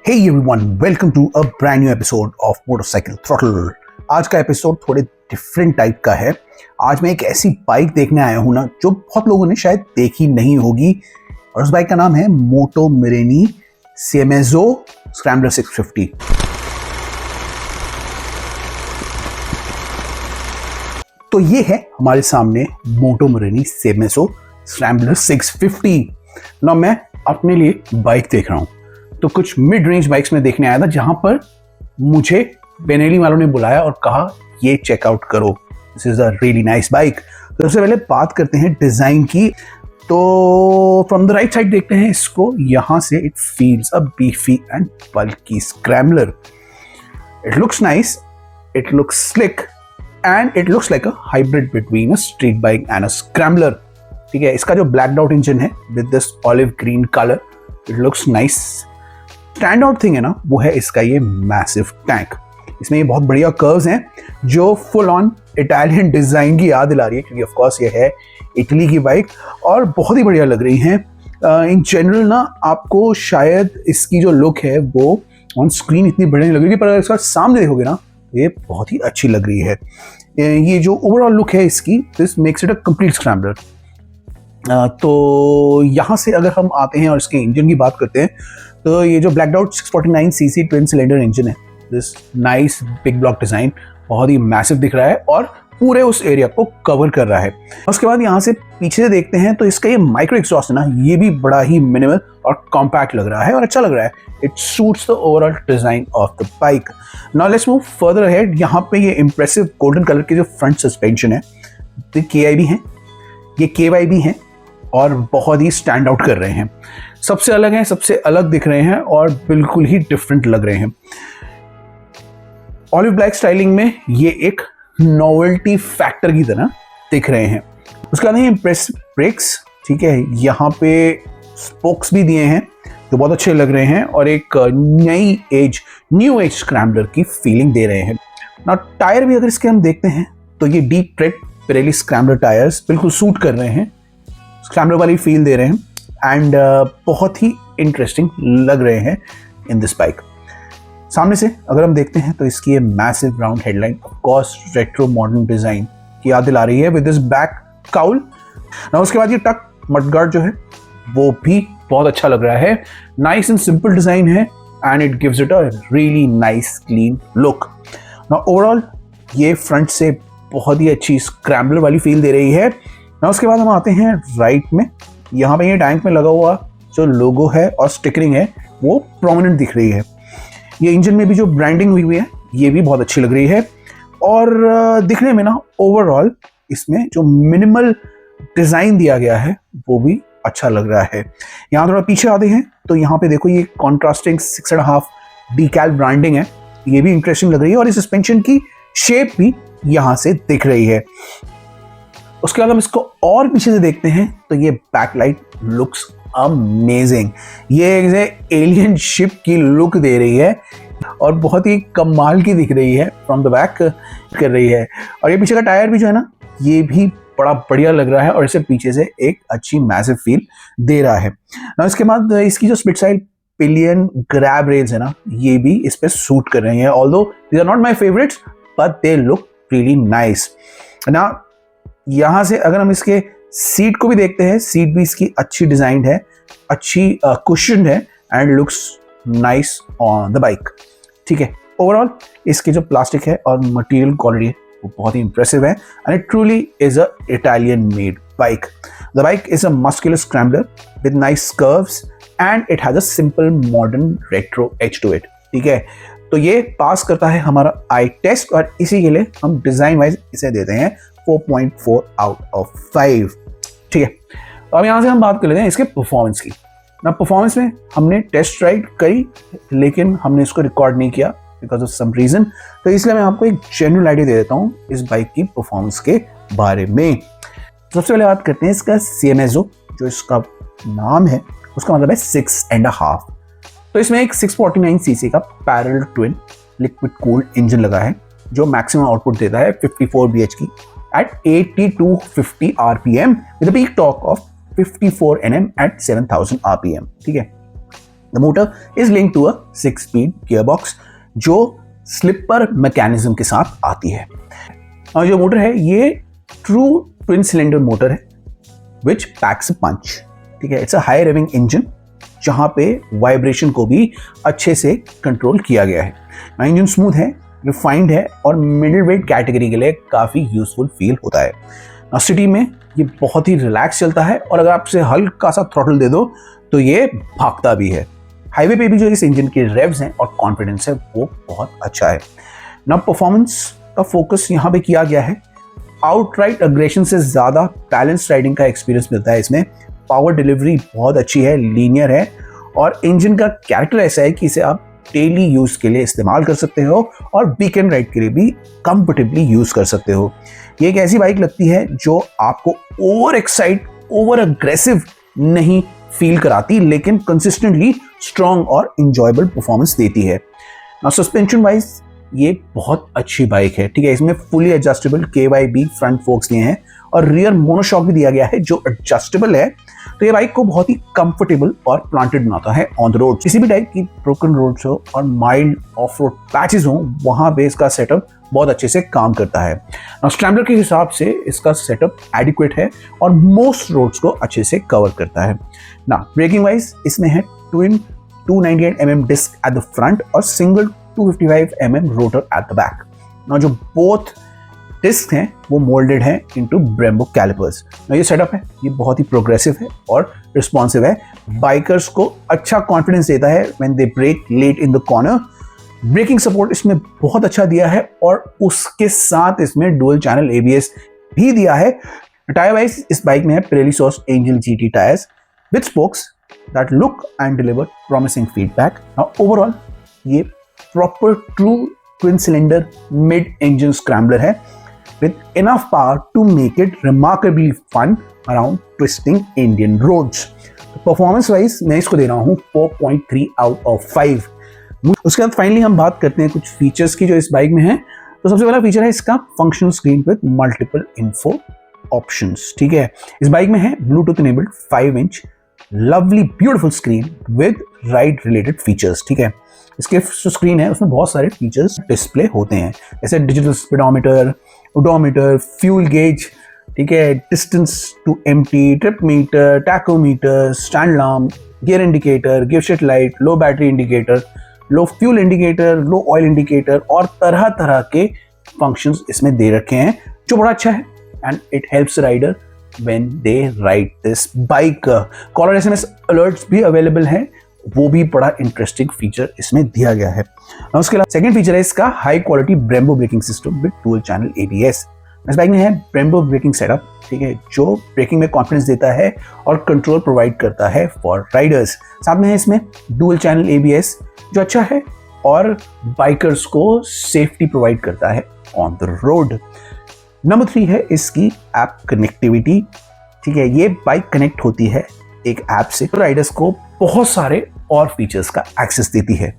Hey everyone, welcome to a brand new episode of Motorcycle Throttle। आज का episode थोड़े different type का है। आज मैं एक ऐसी बाइक देखने आया हूँ ना जो बहुत लोगों ने शायद देखी नहीं होगी, और उस बाइक का नाम है मोटो मिरेनी सीएमएसओ स्क्रैम्बलर 650। तो ये है हमारे सामने मोटो मिरेनी सीएमएसओ स्क्रैम्बलर 650। ना मैं अपने लिए बाइक देख रहा हूँ, तो कुछ मिड रेंज बाइक्स में देखने आया था, जहां पर मुझे बेनेली वालों ने बुलाया और कहा ये चेकआउट करो, this is a really nice bike. तो सबसे पहले बात करते हैं डिजाइन की। तो फ्रॉम द राइट साइड देखते हैं इसको, यहां से it feels a beefy and bulky scrambler. It looks nice, it looks slick and it looks like a hybrid between a street bike and a scrambler. ठीक है, इसका जो ब्लैक आउट इंजन है with this olive green colour, it looks nice. Stand out thing है ना, वो है इसका ये मैसिव टैंक। इसमें ये बहुत बढ़िया कर्व्स हैं जो फुल ऑन इटालियन डिजाइन की याद दिला रही है, क्योंकि ऑफ कोर्स ये है इटली की बाइक और बहुत ही बढ़िया लग रही हैं। इन जनरल ना आपको शायद इसकी जो लुक है वो ऑन स्क्रीन इतनी बढ़िया नहीं लगेगी, पर अगर इसका सामने देखोगे ना ये बहुत ही अच्छी लग रही है। ये जो ओवरऑल लुक है इसकी, this makes it a complete scrambler. तो यहाँ से अगर हम आते हैं और इसके इंजन की बात करते हैं, तो ये जो black out 649 CC twin cylinder engine है, this nice big block design बहुत ही मैसिव दिख रहा है और पूरे उस एरिया को कवर कर रहा है। उसके बाद यहाँ से पीछे से देखते हैं तो इसका ये माइक्रो एग्जॉस्ट है ना, ये भी बड़ा ही मिनिमल और कॉम्पैक्ट लग रहा है और अच्छा लग रहा है। It suits the overall design of the bike. Now let's move further ahead. यहाँ पे ये इंप्रेसिव गोल्डन कलर के जो फ्रंट सस्पेंशन है, तो KI भी हैं, ये KY भी हैं और बहुत ही स्टैंड आउट कर रहे हैं। सबसे अलग हैं, सबसे अलग दिख रहे हैं और बिल्कुल ही डिफरेंट लग रहे हैं। ऑलिव ब्लैक स्टाइलिंग में ये एक नोवेल्टी फैक्टर की तरह दिख रहे हैं। उसके बाद इंप्रेसिव ब्रेक्स, ठीक है, यहाँ पे स्पोक्स भी दिए हैं जो बहुत अच्छे लग रहे हैं और एक न्यू एज स्क्रैम्बलर की फीलिंग दे रहे हैं ना। टायर भी अगर इसके हम देखते हैं तो ये deep trade Pirelli scrambler tyres बिल्कुल सूट कर रहे हैं, स्क्रैम्बलर वाली फील दे रहे हैं एंड बहुत ही इंटरेस्टिंग लग रहे हैं इन दिस बाइक। सामने से अगर हम देखते हैं तो इसकी ये massive round headline of course retro modern design की याद दिला रही है विद दिस बैक काउल ना। उसके बाद ये टक मडगार्ड जो है वो भी बहुत अच्छा लग रहा है, नाइस एंड सिंपल डिजाइन है and it gives it a really nice clean look. ना ओवरऑल ये फ्रंट से बहुत ही अच्छी स्क्रैम्बलर वाली फील दे रही है ना। उसके बाद हम आते हैं राइट में, यहाँ पे ये टैंक में लगा हुआ जो लोगो है और स्टिकरिंग है वो प्रोमिनेंट दिख रही है। ये इंजन में भी जो ब्रांडिंग हुई हुई है ये भी बहुत अच्छी लग रही है और दिखने में ना ओवरऑल इसमें जो मिनिमल डिजाइन दिया गया है वो भी अच्छा लग रहा है। यहाँ थोड़ा पीछे आते हैं तो यहाँ पे देखो ये कॉन्ट्रास्टिंग 6.5 डीकैल ब्रांडिंग है, ये भी इंटरेस्टिंग लग रही है और इस सस्पेंशन की शेप भी यहाँ से दिख रही है। उसके बाद हम इसको और पीछे से देखते हैं तो ये बैकलाइट लुक्स अमेजिंग, ये एलियन शिप की लुक दे रही है और बहुत ही कमाल की दिख रही है, फ्रॉम द बैक कर रही है। और ये पीछे का टायर भी जो है ना ये भी बड़ा बढ़िया लग रहा है और इसे पीछे से एक अच्छी मैसिव फील दे रहा है ना। इसके बाद इसकी जो split side pillion grab rails है ना, ये भी इस पे सूट कर रही हैं, although these are not my favourites but they look really nice ना। यहाँ से अगर हम इसके सीट को भी देखते हैं, सीट भी इसकी अच्छी डिजाइन है, अच्छी कुशन है and looks nice on the bike. ठीक है, ओवरऑल इसकी जो प्लास्टिक है और मटेरियल क्वालिटी है वो बहुत ही इंप्रेसिव है and it truly is a Italian made bike. The bike is a muscular scrambler with nice curves and it has a simple modern retro edge to it. ठीक है, तो ये पास करता है हमारा आई टेस्ट और इसी के लिए हम डिजाइन वाइज इसे देते हैं 4.4 आउट ऑफ 5। ठीक है, तो अब यहाँ से हम बात कर लेते हैं इसके परफॉर्मेंस की ना। परफॉर्मेंस में हमने टेस्ट राइड करी लेकिन हमने इसको रिकॉर्ड नहीं किया बिकॉज ऑफ सम रीजन, तो इसलिए मैं आपको एक जनरल आइडिया दे देता हूँ इस बाइक की परफॉर्मेंस के बारे में। सबसे पहले बात करते हैं इसका सीएमएसओ, जो इसका नाम है उसका मतलब है 6.5। तो इसमें एक 649 सीसी का parallel twin liquid cooled engine लगा है जो मैक्सिमम आउटपुट देता है 54 bhp at 8250 RPM with a peak torque of 54 Nm at 7000 RPM। ठीक है, the motor is link to a 6-speed gearbox जो स्लिपर मैकेनिज्म के साथ आती है। और जो मोटर है ये ट्रू ट्विन सिलेंडर मोटर है विच पैक्स अ पंच। ठीक है, it's a high raving engine जहां पे वाइब्रेशन को भी अच्छे से कंट्रोल किया गया है। इंजन स्मूथ है, रिफाइंड है और मिडिल वेट कैटेगरी के लिए काफ़ी यूजफुल फील होता है। सिटी में ये बहुत ही रिलैक्स चलता है और अगर आपसे हल्का सा थ्रॉटल दे दो तो ये भागता भी है। हाईवे पे भी जो इस इंजन के रेव्स हैं और कॉन्फिडेंस है वो बहुत अच्छा है ना। परफॉर्मेंस का फोकस यहाँ पे किया गया है। आउटराइट अग्रेशन से ज़्यादा बैलेंस राइडिंग का एक्सपीरियंस मिलता है इसमें। पावर डिलीवरी बहुत अच्छी है, लीनियर है और इंजन का कैरेक्टर ऐसा है कि इसे आप डेली यूज़ के लिए इस्तेमाल कर सकते हो और वीकेंड राइड के लिए भी कंफर्टेबली यूज़ कर सकते हो। ये एक ऐसी बाइक लगती है जो आपको ओवर एक्साइट, ओवर अग्रेसिव नहीं फील कराती, लेकिन कंसिस्टेंटली स्ट्रॉन्ग और इंजॉयबल परफॉर्मेंस देती है। सस्पेंशन वाइज ये बहुत अच्छी बाइक है। ठीक है, इसमें fully adjustable KYB front focus दिए हैं और रियर मोनोशॉक भी दिया गया है जो एडजस्टेबल है। तो ये बाइक को बहुत ही कंफर्टेबल और प्लांटेड बनाता है ऑन द रोड। किसी भी टाइप की ब्रोकन रोड्स हो और माइल्ड ऑफ रोड पैचेस हो वहां पे इसका सेटअप बहुत अच्छे से काम करता है। स्क्रैम्बलर के हिसाब से इसका सेटअप एडिक्वेट है और मोस्ट रोड्स को अच्छे से कवर करता है ना। ब्रेकिंग वाइज इसमें है twin 298 mm disc at the front और single 255 mm rotor at the back ना। जो बोथ डिस्क हैं वो मोल्डेड हैं इनटू ब्रेम्बो कैलिपर्स। ये सेटअप है ये बहुत ही प्रोग्रेसिव है और रिस्पॉन्सिव है। बाइकर्स को अच्छा कॉन्फिडेंस देता है when they brake late in the corner. Braking support इसमें बहुत अच्छा दिया है और उसके साथ इसमें डुअल चैनल ABS भी दिया है। टायर वाइज इस बाइक में है Pirelli source angel GT tyres with spokes that look and deliver promising feedback. Overall ये proper true twin cylinder mid engine scrambler है with enough power to make it remarkably fun around twisting Indian roads. Performance wise मैं इसको दे रहा हूँ 4.3 out of 5। उसके बाद finally हम बात करते हैं कुछ फीचर्स की जो इस बाइक में है। तो सबसे पहला फीचर है इसका functional screen with multiple info options. ठीक है, इस बाइक में है Bluetooth enabled 5-inch lovely beautiful screen with ride related features. ठीक है, इसके जो स्क्रीन है उसमें बहुत सारे फीचर्स डिस्प्ले होते हैं जैसे digital speedometer, odometer, fuel gauge, ठीक है, distance to empty, trip meter, tachometer, stand alarm, gear indicator, gear shift light, low battery indicator, low fuel indicator, low oil indicator और तरह तरह के फंक्शंस इसमें दे रखे हैं जो बड़ा अच्छा है and it helps rider when they ride this bike. Caller SMS alerts भी अवेलेबल हैं, वो भी बड़ा इंटरेस्टिंग फीचर इसमें दिया गया है। उसके अलावा सेकंड फीचर है इसका high quality Brembo braking system with dual channel ABS। इस बाइक में है ब्रेम्बो ब्रेकिंग सेटअप, ठीक है, जो ब्रेकिंग में कॉन्फिडेंस देता है और कंट्रोल प्रोवाइड करता है फॉर राइडर्स। साथ में है इसमें डुअल चैनल ABS जो अच्छा है और बाइकर्स को सेफ्टी प्रोवाइड करता है ऑन द रोड। नंबर 3 है इसकी ऐप कनेक्टिविटी। ठीक है, ये बाइक कनेक्ट होती है एक ऐप से, तो राइडर्स को बहुत सारे और फीचर्स का एक्सेस देती है।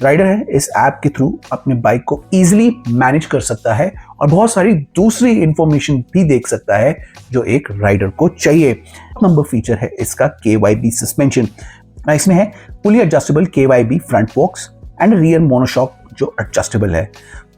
राइडर है इस ऐप के थ्रू अपने बाइक को इजीली मैनेज कर सकता है और बहुत सारी दूसरी इंफॉर्मेशन भी देख सकता है जो एक राइडर को चाहिए। नंबर फीचर है इसका KYB सस्पेंशन। इसमें है fully adjustable KYB front focus and rear monoshock जो एडजस्टेबल है।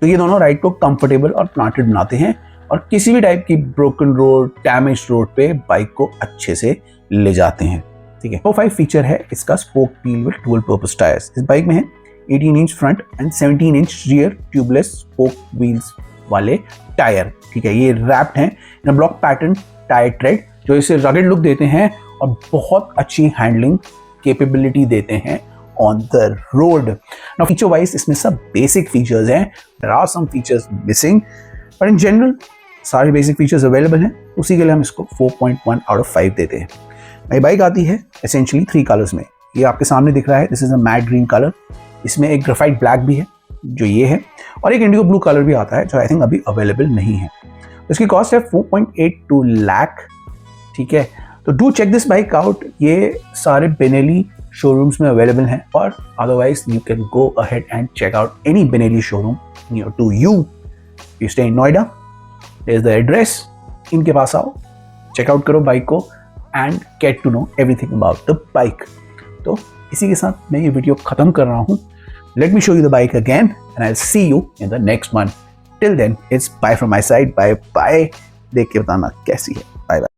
तो ये दोनों राइड को कंफर्टेबल और प्लांटेड बनाते हैं और किसी भी टाइप की ब्रोकन रोड, डैमेज रोड पे बाइक को अच्छे से ले जाते हैं। ठीक है, 5 फीचर है इसका spoke wheel with dual purpose tyres. इस बाइक में है 18-inch front end 17-inch rear tubeless spoke wheels वाले टायर। ठीक है, ये रैप्ड हैं इन ब्लॉक पैटर्न टायर ट्रेड जो इसे रगेड लुक देते हैं और बहुत अच्छी हैंडलिंग कैपेबिलिटी देते हैं on the road. Now feature wise इसमें सब बेसिक फीचर्स हैं, there are some features missing but in general सारे बेसिक फीचर्स अवेलेबल हैं। उसी के लिए हम इसको 4.1 out of 5 देते हैं। ये बाइक आती है एसेंशियली 3 कलर्स में। ये आपके सामने दिख रहा है, this is a mat green colour. इसमें एक ग्रेफाइट ब्लैक भी है जो ये है और एक इंडिगो ब्लू कलर भी आता है जो आई थिंक अभी अवेलेबल नहीं है। इसकी कॉस्ट है 4.82 लाख। ठीक है, तो do check this bike out. ये सारे बेनेली शोरूम्स में अवेलेबल हैं और otherwise you can go ahead and check out any Benelli showroom near to you. You stay in Noida, there is the address, इनके पास आओ, चेकआउट करो बाइक को and get to know everything about the bike. तो इसी के साथ मैं ये वीडियो खत्म कर रहा हूँ. Let me show you the bike again and I'll see you in the next one. Till then, it's bye from my side. Bye bye. देख के बताना कैसी है. Bye bye.